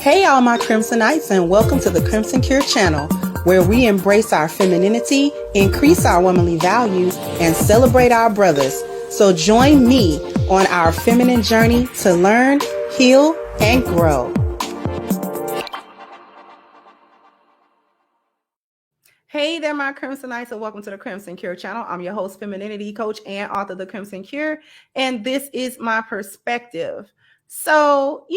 Hey all my Crimsonites, and welcome to the Crimson Cure channel, where we embrace our femininity, increase our womanly values, and celebrate our brothers. So join me on our feminine journey to learn, heal, and grow. Hey there, my Crimsonites, and welcome to the Crimson Cure channel. I'm your host, femininity coach, and author of The Crimson Cure, and this is my perspective. So,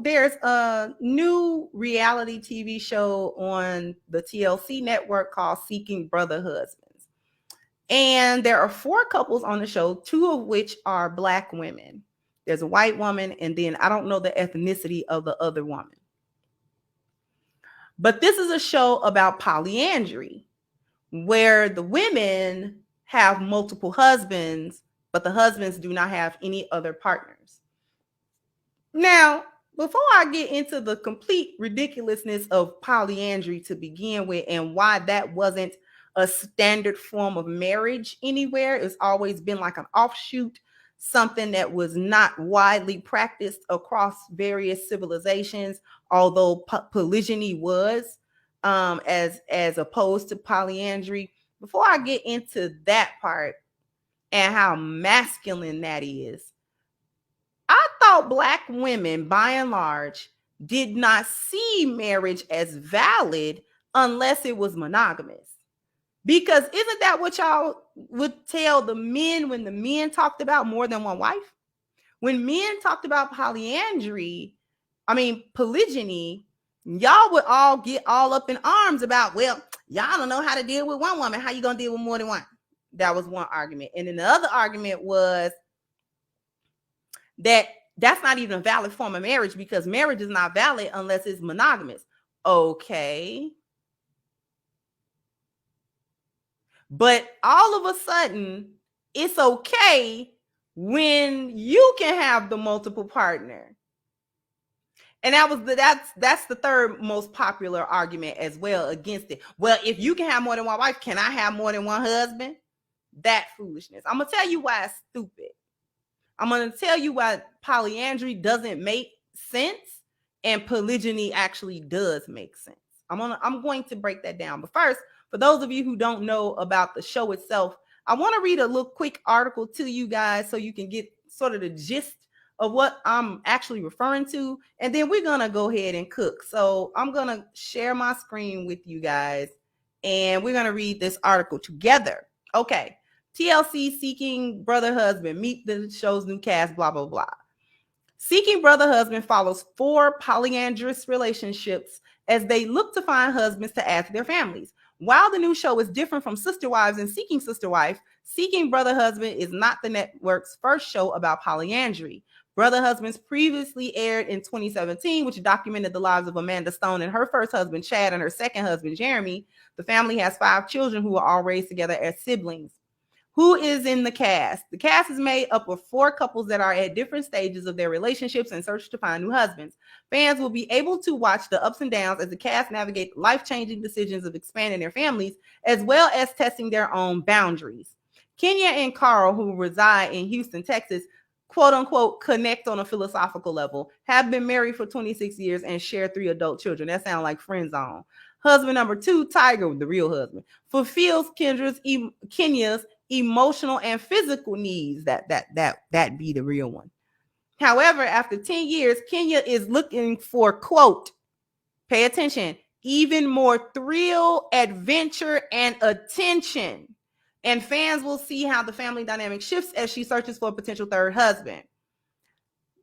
there's a new reality TV show on the TLC network called Seeking Brother Husbands. And there are 4 couples on the show, 2 of which are Black women. There's a white woman, and then I don't know the ethnicity of the other woman. But this is a show about polyandry, where the women have multiple husbands, but the husbands do not have any other partners. Now, before I get into the complete ridiculousness of polyandry to begin with and why that wasn't a standard form of marriage anywhere, it's always been like an offshoot, something that was not widely practiced across various civilizations, although polygyny was, as opposed to polyandry. Before I get into that part and how masculine that is, I thought Black women, by and large, did not see marriage as valid unless it was monogamous. Because isn't that what y'all would tell the men when the men talked about more than one wife? When men talked about polygyny, y'all would all get all up in arms about, well, y'all don't know how to deal with one woman. How you gonna deal with more than one? That was one argument. And then the other argument was that's not even a valid form of marriage because marriage is not valid unless it's monogamous. Okay. But all of a sudden, it's okay when you can have the multiple partner. And that's the third most popular argument as well against it. Well, if you can have more than one wife, can I have more than one husband? That foolishness. I'm going to tell you why it's stupid. I'm going to tell you why polyandry doesn't make sense and polygyny actually does make sense. I'm going to break that down. But first, for those of you who don't know about the show itself, I want to read a little quick article to you guys so you can get sort of the gist of what I'm actually referring to. And then we're going to go ahead and cook. So I'm going to share my screen with you guys and we're going to read this article together. Okay. TLC Seeking Brother Husband, meet the show's new cast, blah, blah, blah. Seeking Brother Husband follows 4 polyandrous relationships as they look to find husbands to add to their families. While the new show is different from Sister Wives and Seeking Sister Wife, Seeking Brother Husband is not the network's first show about polyandry. Brother Husbands previously aired in 2017, which documented the lives of Amanda Stone and her first husband, Chad, and her second husband, Jeremy. The family has 5 children who are all raised together as siblings. Who is in the cast? The cast is made up of 4 couples that are at different stages of their relationships and search to find new husbands. Fans will be able to watch the ups and downs as the cast navigate life-changing decisions of expanding their families, as well as testing their own boundaries. Kenya and Carl, who reside in Houston, Texas, quote unquote, connect on a philosophical level, have been married for 26 years and share 3 adult children. That sounds like friend zone. Husband number 2, Tiger, the real husband, fulfills Kenya's emotional and physical needs. That be the real one. However, after 10 years, Kenya is looking for, quote, pay attention, even more thrill, adventure, and attention. And fans will see how the family dynamic shifts as she searches for a potential third husband.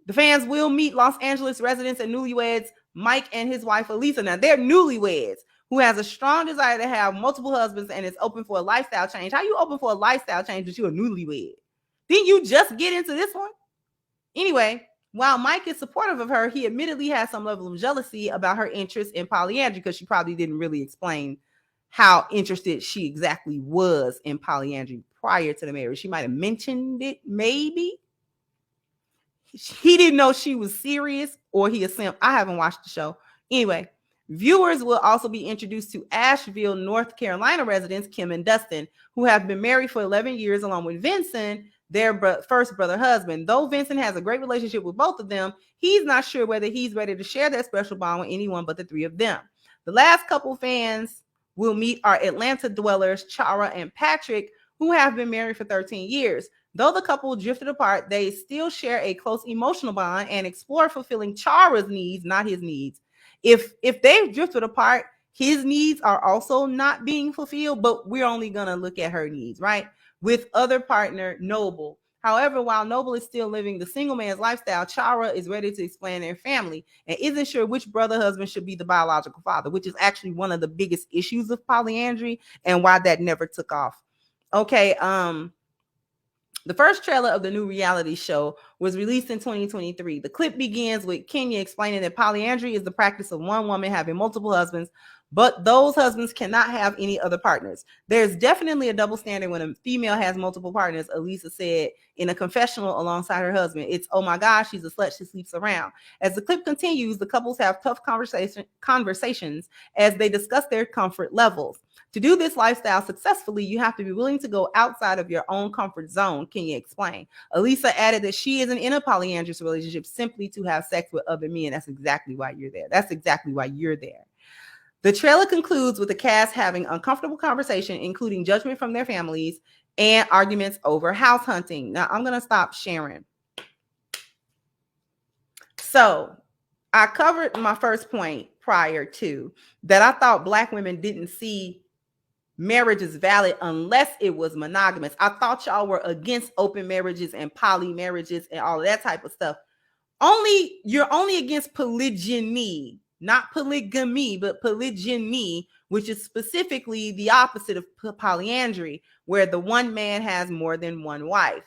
The fans will meet Los Angeles residents and newlyweds Mike and his wife Elisa. Now they're newlyweds who has a strong desire to have multiple husbands and is open for a lifestyle change. How you open for a lifestyle change but you're a newlywed? Didn't you just get into this one? Anyway, while Mike is supportive of her, he admittedly has some level of jealousy about her interest in polyandry because she probably didn't really explain how interested she exactly was in polyandry prior to the marriage. She might have mentioned it, maybe. He didn't know she was serious, or he assumed. I haven't watched the show. Anyway, viewers will also be introduced to Asheville, North Carolina residents Kim and Dustin, who have been married for 11 years along with Vincent, their first brother husband. Though Vincent has a great relationship with both of them, he's not sure whether he's ready to share that special bond with anyone but the three of them. The last couple fans we'll meet are Atlanta dwellers Chara and Patrick, who have been married for 13 years. Though the couple drifted apart, they still share a close emotional bond and explore fulfilling Chara's needs, not his needs. If they've drifted apart, his needs are also not being fulfilled, but we're only going to look at her needs, right? With other partner, Noble. However, while Noble is still living the single man's lifestyle, Chara is ready to expand their family and isn't sure which brother husband should be the biological father, which is actually one of the biggest issues of polyandry and why that never took off. Okay, the first trailer of the new reality show was released in 2023. The clip begins with Kenya explaining that polyandry is the practice of one woman having multiple husbands, but those husbands cannot have any other partners. There's definitely a double standard when a female has multiple partners, Elisa said in a confessional alongside her husband. It's, oh my gosh, she's a slut, she sleeps around. As the clip continues, the couples have tough conversations as they discuss their comfort levels. To do this lifestyle successfully, you have to be willing to go outside of your own comfort zone, Kenya explained. Elisa added that she isn't in a polyandrous relationship simply to have sex with other men. That's exactly why you're there. That's exactly why you're there. The trailer concludes with the cast having uncomfortable conversation, including judgment from their families and arguments over house hunting. Now, I'm going to stop sharing. So I covered my first point prior to that. I thought Black women didn't see marriage is valid unless it was monogamous. I thought y'all were against open marriages and poly marriages and all of that type of stuff. You're only against polygyny, not polygamy, but polygyny, which is specifically the opposite of polyandry, where the one man has more than one wife.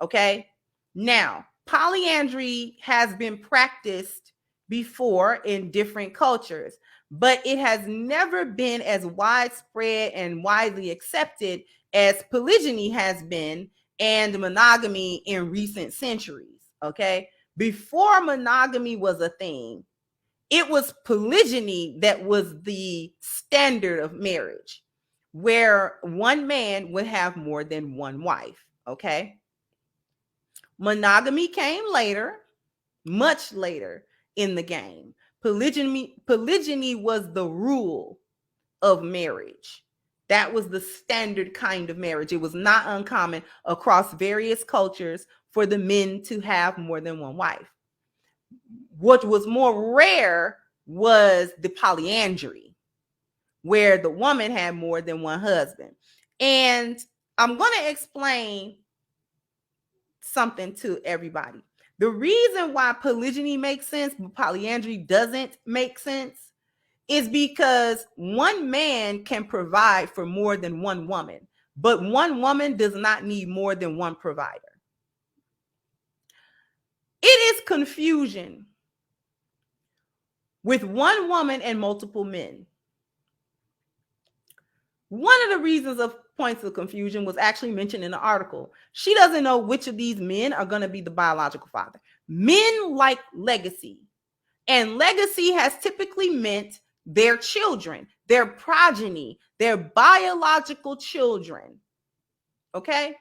Okay. Now, polyandry has been practiced before in different cultures, but it has never been as widespread and widely accepted as polygyny has been and monogamy in recent centuries. Okay. Before monogamy was a thing, it was polygyny that was the standard of marriage, where one man would have more than one wife. Okay. Monogamy came later, much later in the game. Polygyny was the rule of marriage. That was the standard kind of marriage. It was not uncommon across various cultures for the men to have more than one wife. What was more rare was the polyandry, where the woman had more than one husband. And I'm going to explain something to everybody. The reason why polygyny makes sense, but polyandry doesn't make sense, is because one man can provide for more than one woman, but one woman does not need more than one provider. It is confusion with one woman and multiple men. One of the reasons of points of confusion was actually mentioned in the article. She doesn't know which of these men are going to be the biological father. Men like legacy, and legacy has typically meant their children, their progeny, their biological children. Okay?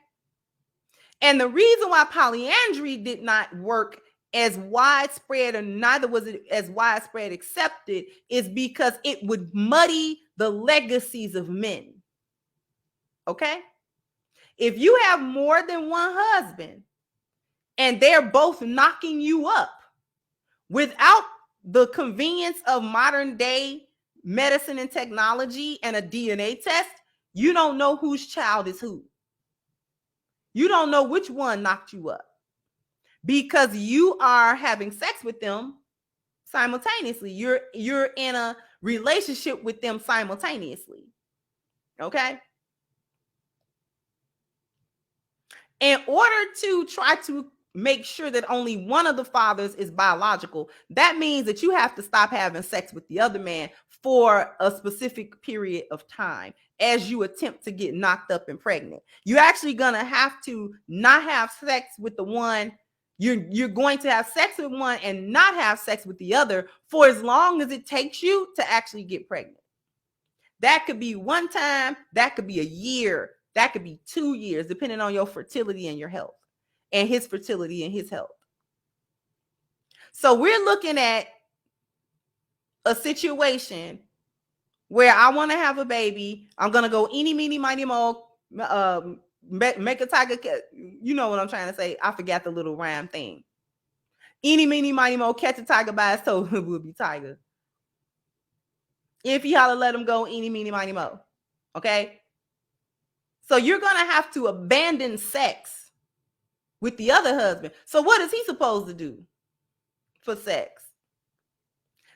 And the reason why polyandry did not work as widespread, or neither was it as widespread accepted, is because it would muddy the legacies of men. Okay? If you have more than one husband and they're both knocking you up without the convenience of modern day medicine and technology and a DNA test, you don't know whose child is who. You don't know which one knocked you up because you are having sex with them simultaneously. You're in a relationship with them simultaneously. Okay? In order to try to make sure that only one of the fathers is biological, that means that you have to stop having sex with the other man for a specific period of time as you attempt to get knocked up and pregnant. You're actually going to have to not have sex with the one. You're going to have sex with one and not have sex with the other for as long as it takes you to actually get pregnant. That could be one time, that could be a year, That could be 2 years, depending on your fertility and your health, and his fertility and his health. So we're looking at a situation where I want to have a baby. I'm going to go eeny, meeny, miny, mo, make a tiger. You know what I'm trying to say. I forgot the little rhyme thing. Eeny, meeny, miny, mo, catch a tiger by his toe, it will be tiger. If he holler, let him go, eeny, meeny, miny, mo. Okay? So you're going to have to abandon sex with the other husband. So what is he supposed to do for sex?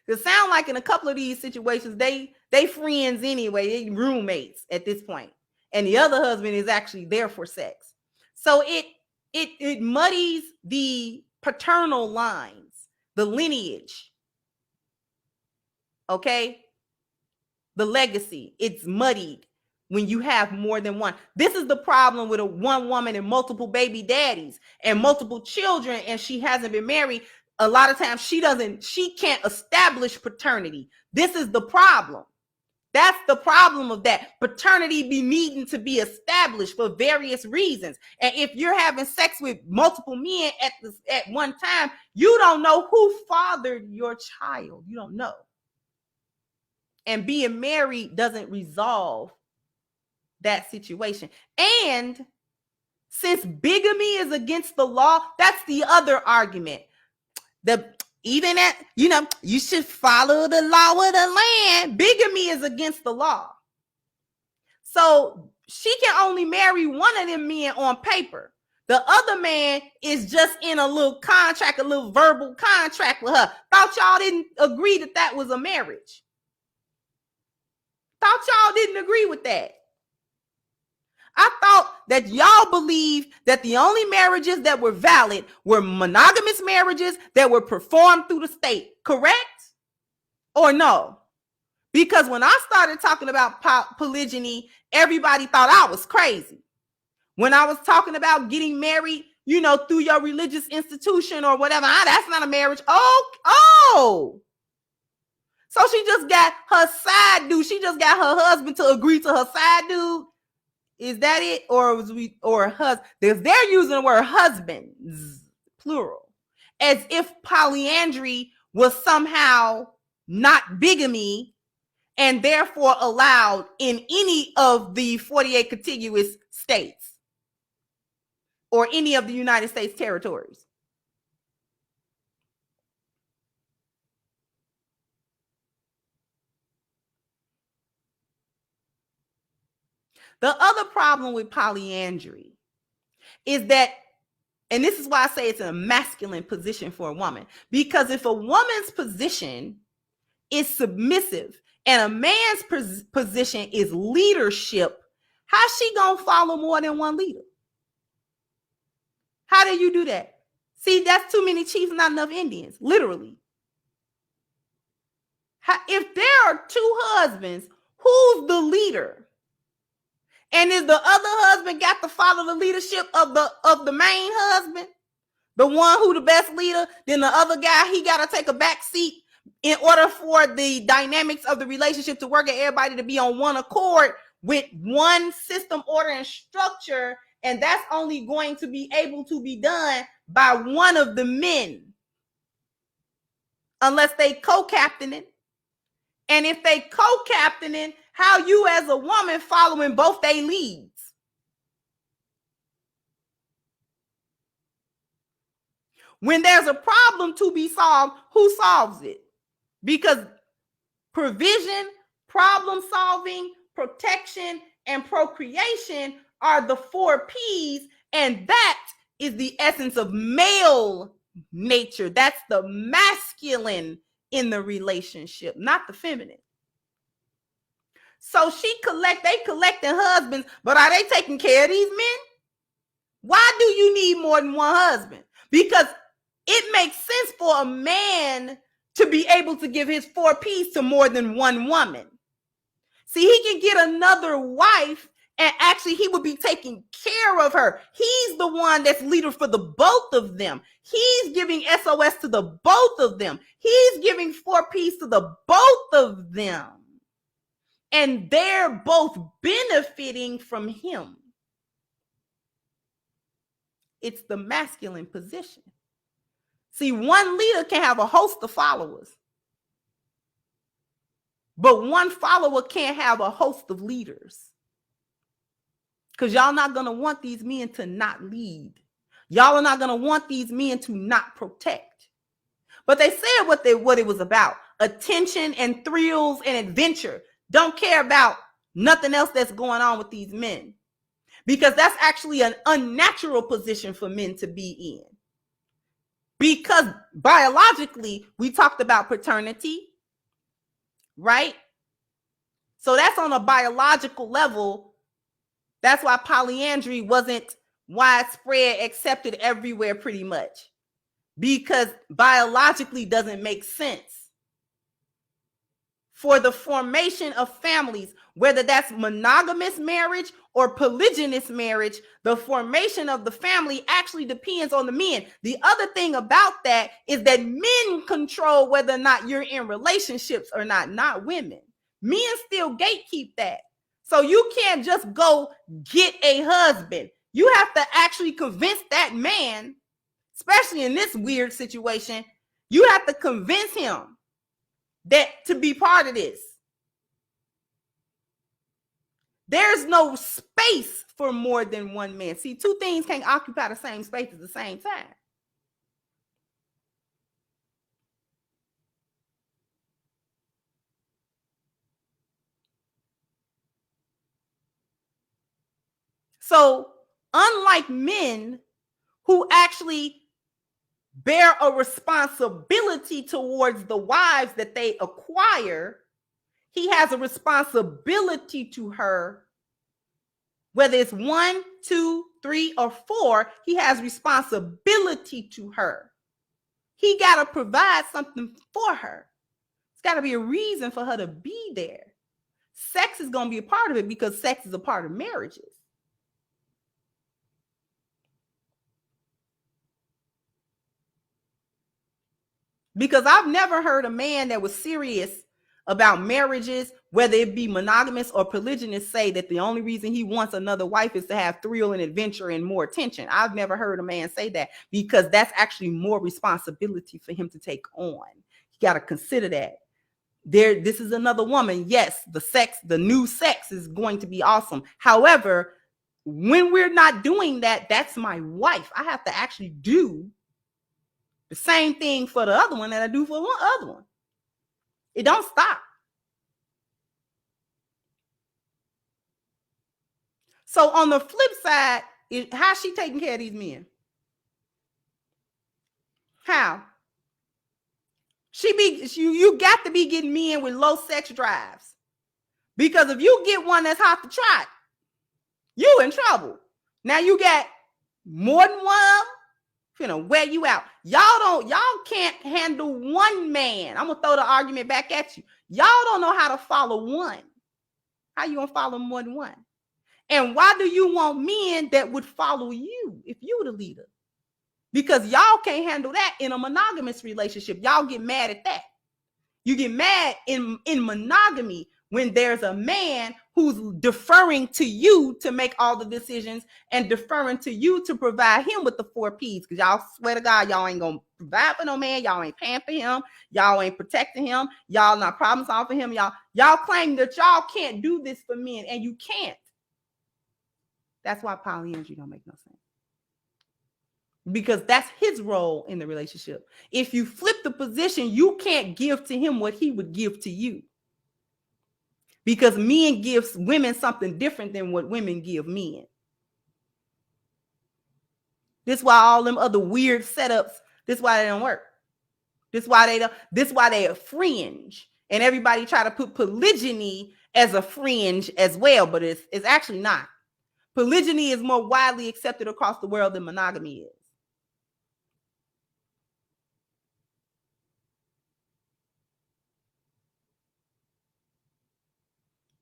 It sounds like in a couple of these situations, they friends anyway, they roommates at this point. And the other husband is actually there for sex. So it muddies the paternal lines, the lineage. Okay? The legacy. It's muddied when you have more than one. This is the problem with a one woman and multiple baby daddies and multiple children, and she hasn't been married. A lot of times she can't establish paternity. This is the problem. That's the problem of that. Paternity be needing to be established for various reasons. And if you're having sex with multiple men at one time, you don't know who fathered your child. You don't know. And being married doesn't resolve that situation. And since bigamy is against the law, that's the other argument. You should follow the law of the land. Bigamy is against the law. So she can only marry one of them men on paper. The other man is just in a little contract, a little verbal contract with her. Thought y'all didn't agree that was a marriage. Thought y'all didn't agree with that. I thought that y'all believed that the only marriages that were valid were monogamous marriages that were performed through the state, correct? Or no? Because when I started talking about polygyny, everybody thought I was crazy. When I was talking about getting married, through your religious institution or whatever, that's not a marriage. Oh. So she just got her side dude. She just got her husband to agree to her side dude. Is that it? Or husband? They're using the word husbands, plural, as if polyandry was somehow not bigamy and therefore allowed in any of the 48 contiguous states or any of the United States territories. The other problem with polyandry is that, and this is why I say it's a masculine position for a woman, because if a woman's position is submissive and a man's position is leadership, how's she gonna follow more than one leader? How do you do that? See, that's too many chiefs, not enough Indians, literally. If there are two husbands, who's the leader? And is the other husband got to follow the leadership of the main husband? The one who the best leader, then the other guy, he got to take a back seat in order for the dynamics of the relationship to work and everybody to be on one accord with one system, order, and structure. And that's only going to be able to be done by one of the men, unless they co-captaining. And if they co-captaining, how you as a woman following both they leads? When there's a problem to be solved, who solves it? Because provision, problem solving, protection, and procreation are the 4 P's, and that is the essence of male nature. That's the masculine in the relationship, not the feminine. So they collecting husbands, but are they taking care of these men? Why do you need more than one husband? Because it makes sense for a man to be able to give his 4 P's to more than one woman. See, he can get another wife and actually he would be taking care of her. He's the one that's leader for the both of them. He's giving SOS to the both of them. He's giving 4 P's to the both of them. And they're both benefiting from him. It's the masculine position. See, one leader can have a host of followers, but one follower can't have a host of leaders. Because y'all not going to want these men to not lead. Y'all are not going to want these men to not protect. But they said what it was about. Attention and thrills and adventure. Don't care about nothing else that's going on with these men. Because that's actually an unnatural position for men to be in. Because biologically, we talked about paternity, right? So that's on a biological level. That's why polyandry wasn't widespread, accepted everywhere pretty much. Because biologically doesn't make sense. For the formation of families, whether that's monogamous marriage or polygynous marriage, the formation of the family actually depends on the men. The other thing about that is that men control whether or not you're in relationships or not women. Men still gatekeep that. So you can't just go get a husband. You have to actually convince that man, especially in this weird situation, you have to convince him that to be part of this. There's no space for more than one man. See, two things can't occupy the same space at the same time. So, unlike men who actually bear a responsibility towards the wives that they acquire, he has a responsibility to her. Whether it's 1, 2, 3, or 4, he has responsibility to her. He got to provide something for her. It's got to be a reason for her to be there. Sex is going to be a part of it because sex is a part of marriages. Because I've never heard a man that was serious about marriages, whether it be monogamous or polygynous, say that the only reason he wants another wife is to have thrill and adventure and more attention. I've never heard a man say that, because that's actually more responsibility for him to take on. You got to consider that. This is another woman. Yes, the new sex is going to be awesome. However, when we're not doing that, that's my wife. I have to actually do the same thing for the other one that I do for one other one. It don't stop. So on the flip side, how's she taking care of these men? How? You got to be getting men with low sex drives. Because if you get one that's hot to trot, you in trouble. Now you got more than one, finna wear you out. Y'all can't handle one man. I'm gonna throw the argument back at you. Y'all don't know how to follow one. How you gonna follow more than one? And why do you want men that would follow you if you were the leader? Because y'all can't handle that in a monogamous relationship. Y'all get mad at that. You get mad in monogamy when there's a man who's deferring to you to make all the decisions and deferring to you to provide him with the 4 P's. Because y'all swear to God, y'all ain't gonna provide for no man. Y'all ain't paying for him. Y'all ain't protecting him. Y'all not problem solving for him. Y'all claim that y'all can't do this for men, and you can't. That's why polyandry don't make no sense. Because that's his role in the relationship. If you flip the position, you can't give to him what he would give to you. Because men gives women something different than what women give men. This is why all them other weird setups, this is why they don't work. This is why they are fringe. And everybody try to put polygyny as a fringe as well, but it's actually not. Polygyny is more widely accepted across the world than monogamy is.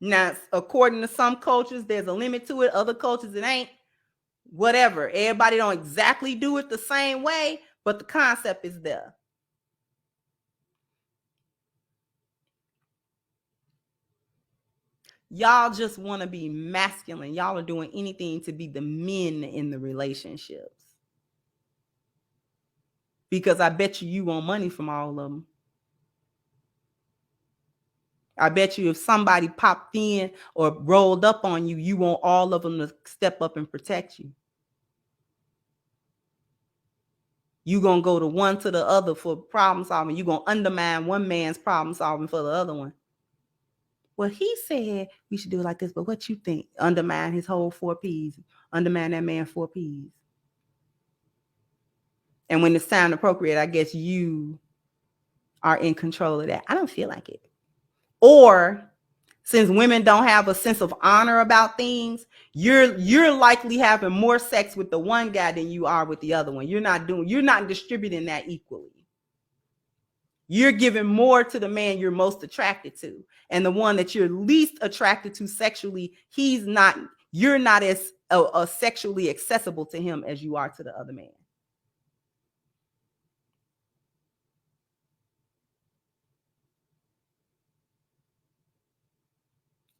Now, according to some cultures, there's a limit to it. Other cultures, it ain't. Whatever. Everybody don't exactly do it the same way, but the concept is there. Y'all just want to be masculine. Y'all are doing anything to be the men in the relationships. Because I bet you want money from all of them. I bet you if somebody popped in or rolled up on you, you want all of them to step up and protect you. You're going to go to one to the other for problem solving. You're going to undermine one man's problem solving for the other one. Well, he said we should do it like this, but what you think? Undermine his whole 4 Ps. Undermine that man's 4 Ps. And when it's time appropriate, I guess you are in control of that. I don't feel like it. Or since women don't have a sense of honor about things, you're likely having more sex with the one guy than you are with the other one. You're not distributing that equally. You're giving more to the man you're most attracted to. And the one that you're least attracted to sexually, you're not as sexually accessible to him as you are to the other man.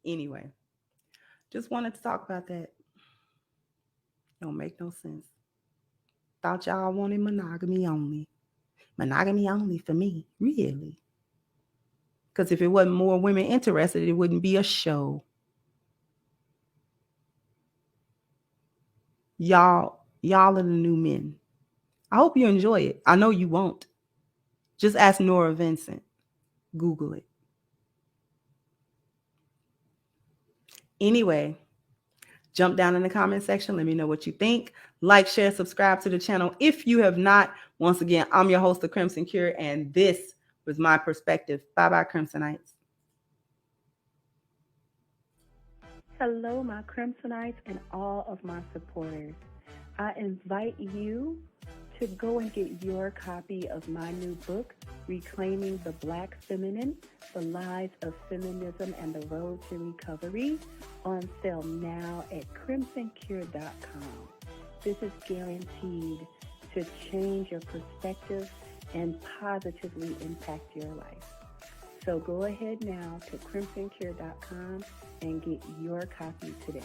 Anyway, just wanted to talk about that. Don't make no sense. Thought y'all wanted monogamy only. Monogamy only for me, really. Because if it wasn't more women interested, it wouldn't be a show. Y'all are the new men. I hope you enjoy it. I know you won't. Just ask Nora Vincent. Google it. Anyway, jump down in the comment section. Let me know what you think. Like, share, subscribe to the channel if you have not. Once again, I'm your host of Crimson Cure, and this was my perspective. Bye-bye, Crimsonites. Hello, my Crimsonites and all of my supporters. I invite you to go and get your copy of my new book, Reclaiming the Black Feminine, The Lies of Feminism and the Road to Recovery, on sale now at crimsoncure.com. This is guaranteed to change your perspective and positively impact your life. So go ahead now to crimsoncure.com and get your copy today.